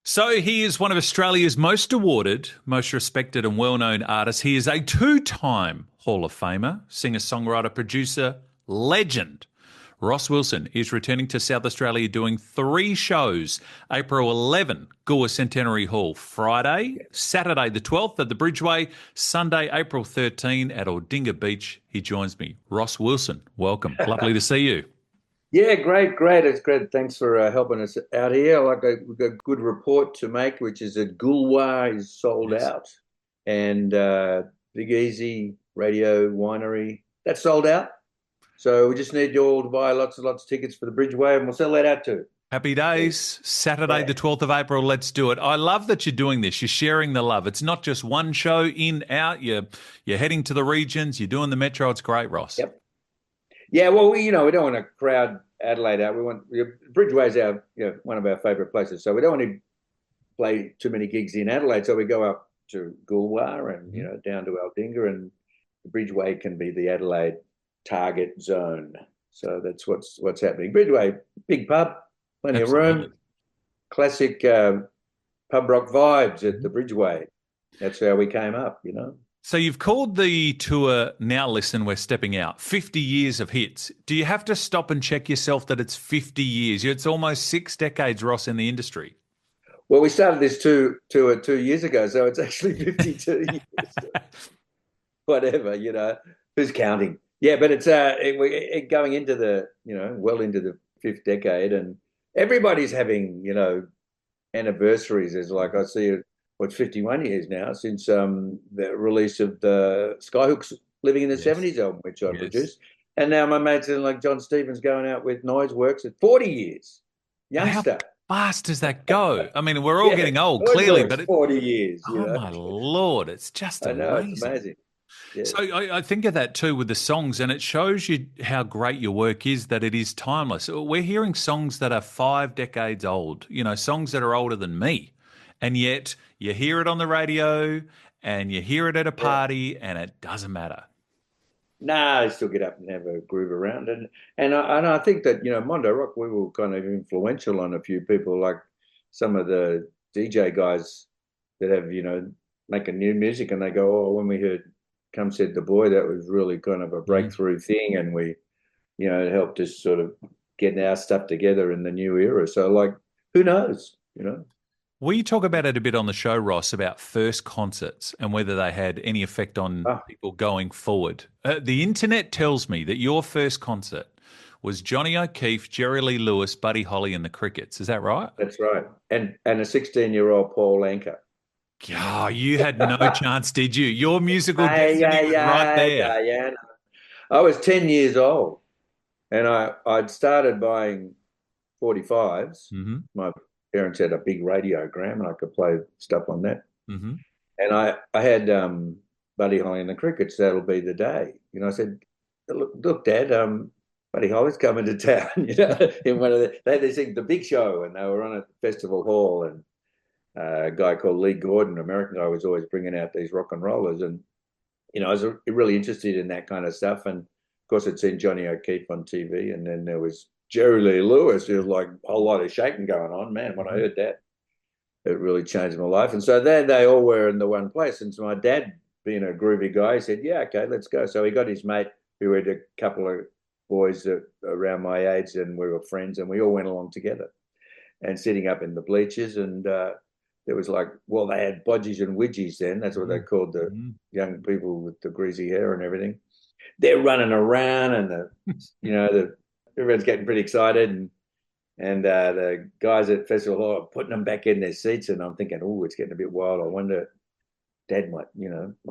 So he is one of Australia's most awarded, most respected and well-known artists. He is a two-time Hall of Famer, singer-songwriter, producer, legend. Ross Wilson is returning to South Australia doing three shows. April 11, Goa Centenary Hall. Friday, Saturday the 12th at the Bridgeway. Sunday, April 13 at Aldinga Beach. He joins me. Ross Wilson, welcome. Lovely to see you. Yeah, great, great. It's great. Thanks for helping us out here. We've got a good report to make, which is that Gulwa is sold Yes. out, and Big Easy Radio Winery that's sold out. So we just need you all to buy lots and lots of tickets for the Bridgeway, and we'll sell that out too. Happy days. Saturday, Yeah. the 12th of April. Let's do it. I love that you're doing this. You're sharing the love. It's not just one show in, out. You're heading to the regions. You're doing the metro. It's great, Ross. Yep. Yeah. Well, we don't want to crowd Adelaide out. Bridgeway's one of our favourite places, so we don't want to play too many gigs in Adelaide. So we go up to Goolwa and down to Aldinga, and the Bridgeway can be the Adelaide target zone. So that's what's happening. Bridgeway, big pub, plenty of Absolutely. room, classic pub rock vibes at the Bridgeway. That's how we came up. So you've called the tour Now Listen, We're Stepping Out. 50 years of hits. Do you have to stop and check yourself that it's 50 years? It's almost 6 decades, Ross, in the industry. Well, we started this tour 2 years ago, so it's actually 52 years. Whatever. Who's counting? Yeah, but it's going into well into the fifth decade, and everybody's having anniversaries. There's like I see it. What's 51 years now since the release of the Skyhooks Living in the Yes. 70s album, which I Yes. produced. And now my mates are like John Stevens going out with Noiseworks at 40 years. How Youngster. fast does that go? I mean, we're all Yeah, getting old, clearly, but 40 years, oh my Lord, it's just I know, it's amazing. amazing. Yeah. So I think of that too with the songs, and it shows you how great your work is, that it is timeless. We're hearing songs that are 5 decades old, songs that are older than me. And yet you hear it on the radio and you hear it at a Yeah. party and it doesn't matter. Nah, I still get up and have a groove around, and I think that Mondo Rock, we were kind of influential on a few people, like some of the DJ guys that have making new music, and they go, oh, when we heard "Come Said the Boy," that was really kind of a Mm. breakthrough thing, and we it helped us sort of get our stuff together in the new era. So like, who knows? We talk about it a bit on the show, Ross, about first concerts and whether they had any effect on Ah, people going forward. The internet tells me that your first concert was Johnny O'Keefe, Jerry Lee Lewis, Buddy Holly, and the Crickets. Is that right? that's right, and a 16-year-old Paul Anka. Oh, you had no chance, did you? Your musical Hey, destiny yeah, was right yeah, there. Diana. I was 10 years old, and I'd started buying 45s. Hmm. My parents had a big radiogram, and I could play stuff on that. Hmm. And I had Buddy Holly and the Crickets. That'll be the day. I said, look, Dad, Buddy Holly's coming to town. In one of they had this thing, the big show, and they were on at the festival hall, and a guy called Lee Gordon, an American guy, was always bringing out these rock and rollers, and I was really interested in that kind of stuff. And of course, I'd seen Johnny O'Keefe on TV, and then there was Jerry Lee Lewis. There was like a whole lot of shaking going on. Man, when I heard that, it really changed my life. And so then they all were in the one place. And so my dad, being a groovy guy, he said, "Yeah, okay, let's go." So he got his mate, who had a couple of boys around my age, and we were friends, and we all went along together and sitting up in the bleachers. And there was like, well, they had bodgies and widgies then. That's what they called the Hmm. young people with the greasy hair and everything. They're running around, and everyone's getting pretty excited, and the guys at Festival Hall are putting them back in their seats, and I'm thinking, oh, it's getting a bit wild. I wonder, Dad might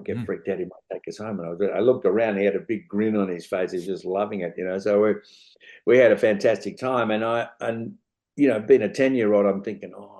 get freaked out. He might take us home. And I looked around. He had a big grin on his face. He's just loving it. So we had a fantastic time, and being a 10-year-old, I'm thinking, oh,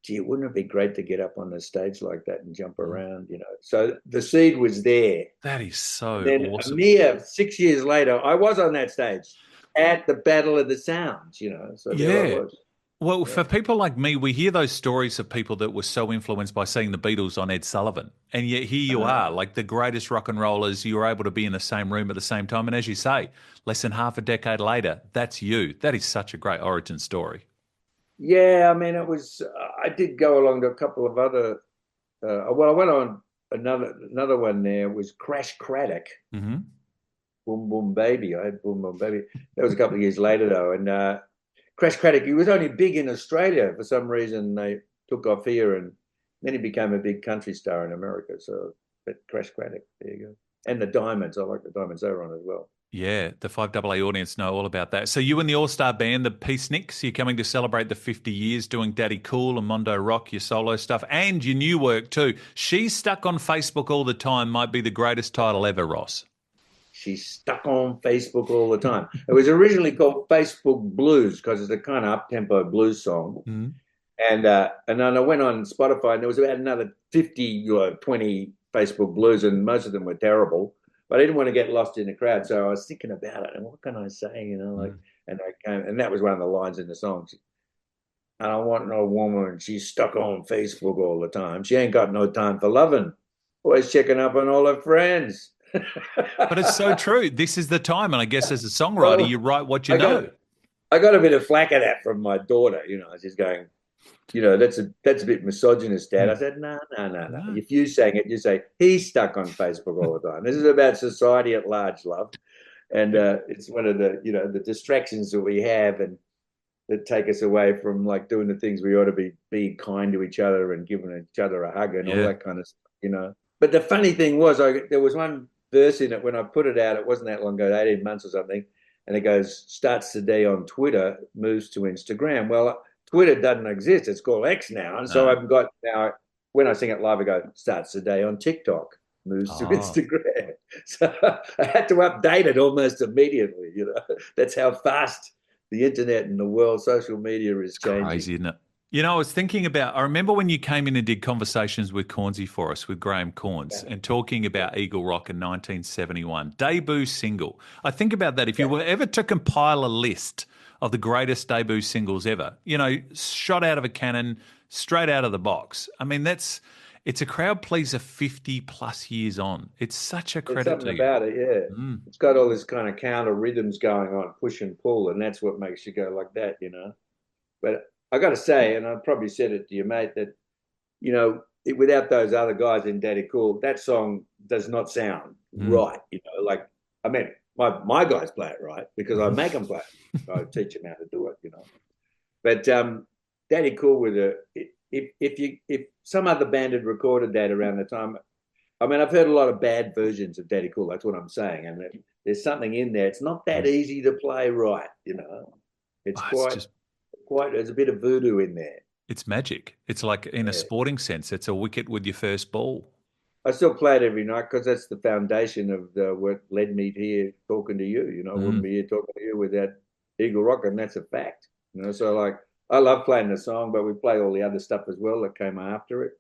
gee, wouldn't it be great to get up on the stage like that and jump around? So the seed was there. That is so Then a awesome. mere 6 years later, I was on that stage at the Battle of the Sounds. So there I Yeah. was. Well, Yeah. for people like me, we hear those stories of people that were so influenced by seeing the Beatles on Ed Sullivan. And yet here you Uh, are, like the greatest rock and rollers. You were able to be in the same room at the same time. And as you say, less than half a decade later, that's you. That is such a great origin story. yeah, I mean, it was. I did go along to a couple of other. Well, I went on another one. There was Crash Craddock, Mm-hmm. Boom Boom Baby. I had Boom Boom Baby. That was a couple of years later though, and Crash Craddock. He was only big in Australia for some reason. They took off here, and then he became a big country star in America. So, but Crash Craddock, there you go. And the Diamonds. I like the Diamonds. They were on as well. Yeah, the 5AA audience know all about that. So you and the all-star band, the Peaceniks, you're coming to celebrate the 50 years doing Daddy Cool and Mondo Rock, your solo stuff, and your new work too. She's Stuck on Facebook All the Time might be the greatest title ever, Ross. She's stuck on Facebook all the time. It was originally called Facebook Blues because it's a kind of up-tempo blues song. Mm-hmm. And then I went on Spotify and there was about another 50 or 20 Facebook Blues and most of them were terrible. But I didn't want to get lost in the crowd. So I was thinking about it and what can I say, and I came, and that was one of the lines in the song. I don't want no woman. She's stuck on Facebook all the time. She ain't got no time for loving. Always checking up on all her friends. But it's so true. This is the time. And I guess as a songwriter, you write what you know. I got a bit of flack at that from my daughter. She's going, that's a bit misogynist, Dad. I said, no. If you sang it, you say, he's stuck on Facebook all the time. This is about society at large, love. And it's one of the distractions that we have and that take us away from like doing the things we ought to be kind to each other and giving each other a hug and all that kind of stuff, But the funny thing was, there was one verse in it when I put it out, it wasn't that long ago, 18 months or something, and it goes, starts today on Twitter, moves to Instagram. Well, Twitter doesn't exist. It's called X now. And so I've got now, when I sing it live, I go, starts today on TikTok, moves to Instagram. So I had to update it almost immediately. That's how fast the internet and the world, social media is changing. Crazy, isn't it? I was thinking about, I remember when you came in and did conversations with Cornsey for us, with Graham Corns, and talking about Eagle Rock in 1971, debut single. I think about that. If you were ever to compile a list of the greatest debut singles ever, shot out of a cannon, straight out of the box. I mean, it's a crowd pleaser 50 plus years on. It's such a credit to you. There's something about it, yeah. Mm. It's got all this kind of counter rhythms going on, push and pull, and that's what makes you go like that, But I got to say, and I probably said it to your mate, that, without those other guys in Daddy Cool, that song does not sound right. My guys play it right because I make them play it. I teach them how to do it, But Daddy Cool if some other band had recorded that around the time, I've heard a lot of bad versions of Daddy Cool. That's what I'm saying. And there's something in there. It's not that easy to play right, It's there's a bit of voodoo in there. It's magic. It's like in a sporting sense, it's a wicket with your first ball. I still play it every night because that's the foundation of what led me here talking to you. I wouldn't be here talking to you without Eagle Rock, and that's a fact. So like I love playing the song, but we play all the other stuff as well that came after it.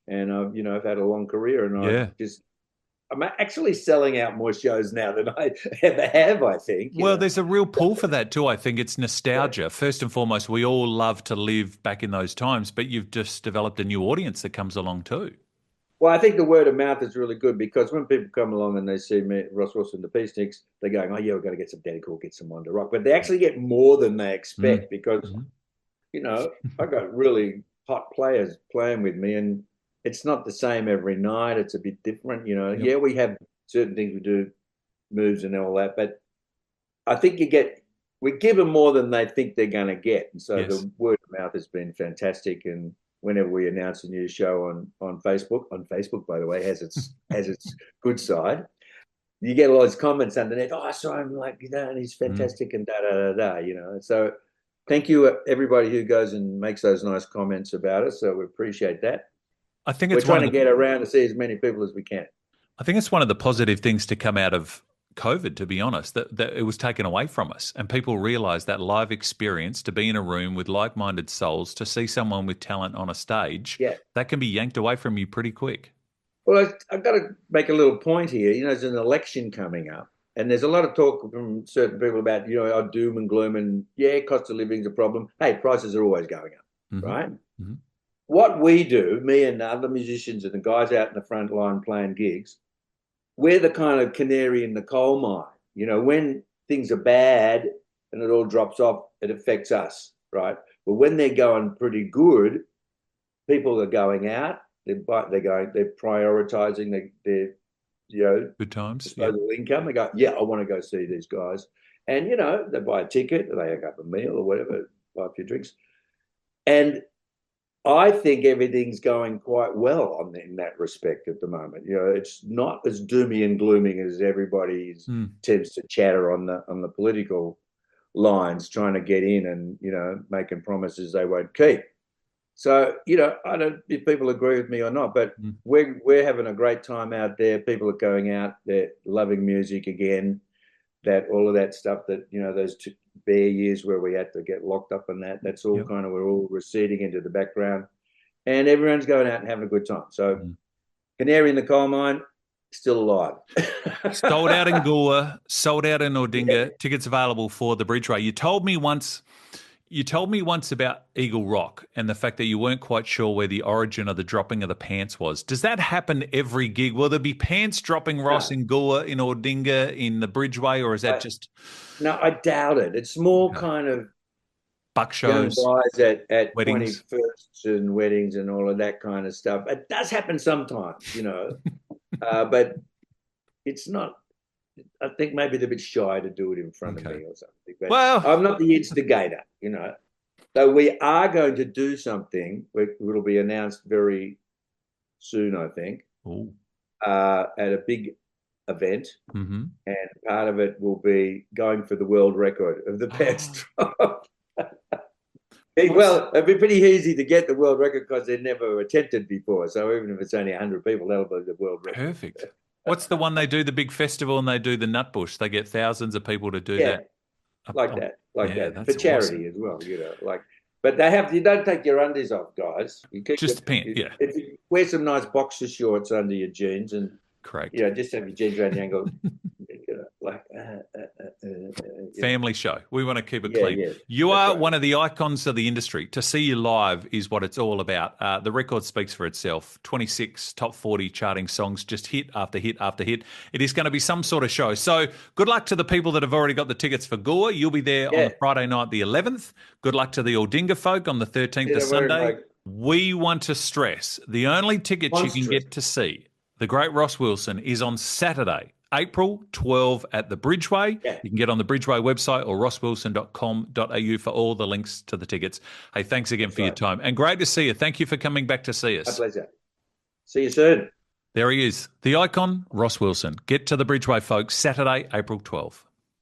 And I've had a long career, and I'm actually selling out more shows now than I ever have, I think. Well, there's a real pull for that too. I think it's nostalgia. Yeah. First and foremost, we all love to live back in those times, but you've just developed a new audience that comes along too. Well, I think the word of mouth is really good because when people come along and they see me, Ross Wilson, the Peaceniks, they're going, oh, yeah, we've got to get some Daddy Cool, get some Mondo Rock. But they actually get more than they expect because, I got really hot players playing with me, and it's not the same every night. It's a bit different, Yep. Yeah, we have certain things we do, moves and all that, but I think we give them more than they think they're going to get. And so the word of mouth has been fantastic. And whenever we announce a new show on Facebook, by the way, has its good side, you get all those comments underneath. Oh, I saw him, and he's fantastic and da. So thank you, everybody who goes and makes those nice comments about us. So we appreciate that. I think we're trying to get around to see as many people as we can. I think it's one of the positive things to come out of COVID, to be honest, that it was taken away from us, and people realise that live experience, to be in a room with like-minded souls, to see someone with talent on a stage, that can be yanked away from you pretty quick. Well, I've got to make a little point here. There's an election coming up, and there's a lot of talk from certain people about, our doom and gloom, and cost of living is a problem. Hey, prices are always going up, right? Mm-hmm. What we do, me and other musicians and the guys out in the front line playing gigs, we're the kind of canary in the coal mine. When things are bad and it all drops off, it affects us, right? But when they're going pretty good, people are going out. They're prioritising their Good times. Yeah. disposable income. They go, yeah, I want to go see these guys, and they buy a ticket, they hook up a meal or whatever, buy a few drinks, and I think everything's going quite well in that respect at the moment. It's not as doomy and glooming as everybody tends to chatter on the political lines, trying to get in and making promises they won't keep. So I don't know if people agree with me or not, but we're having a great time out there. People are going out, they're loving music again. That all of that stuff that those bare years where we had to get locked up and that's all we're all receding into the background, and everyone's going out and having a good time. So canary in the coal mine, still alive. Sold out in Goa, sold out in Ordinga. Tickets available for the Bridgeway. You told me once about Eagle Rock and the fact that you weren't quite sure where the origin of the dropping of the pants was. Does that happen every gig? Will there be pants dropping, Ross, in Goa, in Ordinga, in the Bridgeway, or is that just... No, I doubt it. It's more kind of buck shows, young guys at weddings. 21st and weddings and all of that kind of stuff. It does happen sometimes, but it's not... I think maybe they're a bit shy to do it in front of me or something. But I'm not the instigator, So we are going to do something which will be announced very soon, I think, at a big event. And part of it will be going for the world record of the pants drop. Well, it'd be pretty easy to get the world record because they've never attempted before. So even if it's only 100 people, that'll be the world record. Perfect. What's the one they do, the big festival, and they do the Nutbush? They get thousands of people to do that. Like that. For charity as well, But you don't take your undies off, guys. You keep just the pants, If you wear some nice boxer shorts under your jeans and correct, just have your jeans around the ankle, family show. We want to keep it clean. Yeah, you are one of the icons of the industry. To see you live is what it's all about. The record speaks for itself. 26 top 40 charting songs, just hit after hit after hit. It is going to be some sort of show. So good luck to the people that have already got the tickets for Goa. You'll be there on Friday night, the 11th. Good luck to the Aldinga folk on the 13th, the Sunday. We want to stress the only tickets you can get to see the great Ross Wilson is on Saturday, April 12 at the Bridgeway. You can get on the Bridgeway website or rosswilson.com.au for all the links to the tickets. Hey, thanks again for your time. And great to see you. Thank you for coming back to see us. My pleasure. See you soon. There he is, the icon, Ross Wilson. Get to the Bridgeway, folks, Saturday, April 12.